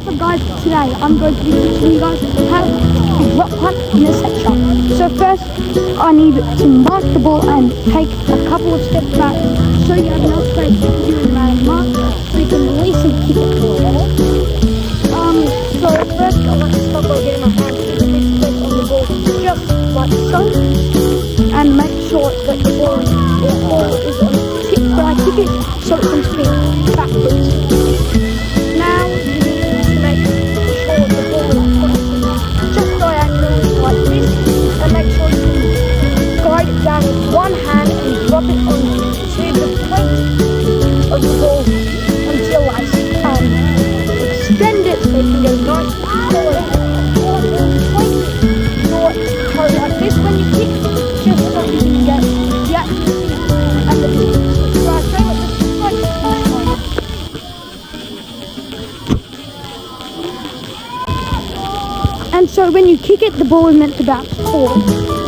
So guys, today I'm going to be teaching you guys how to drop punt in a set shot. So first, I need to mark the ball and take a couple of steps back so you have enough space to do a man mark so you can release and kick it forward. So first I want to start by getting my hands to the space on the ball just like so, and make sure that the ball is on the tip when I kick it so it can spin backwards. Now you need to make sure the ball is pointing just diagonally like this, and make sure you can guide it down with one hand and drop it onto the point of the ball until I extend it so it can go nice forward. Or toe like this when you kick, just so you can get the accuracy and the right frame of the like this. And so when you kick it, the ball is meant to bounce forward.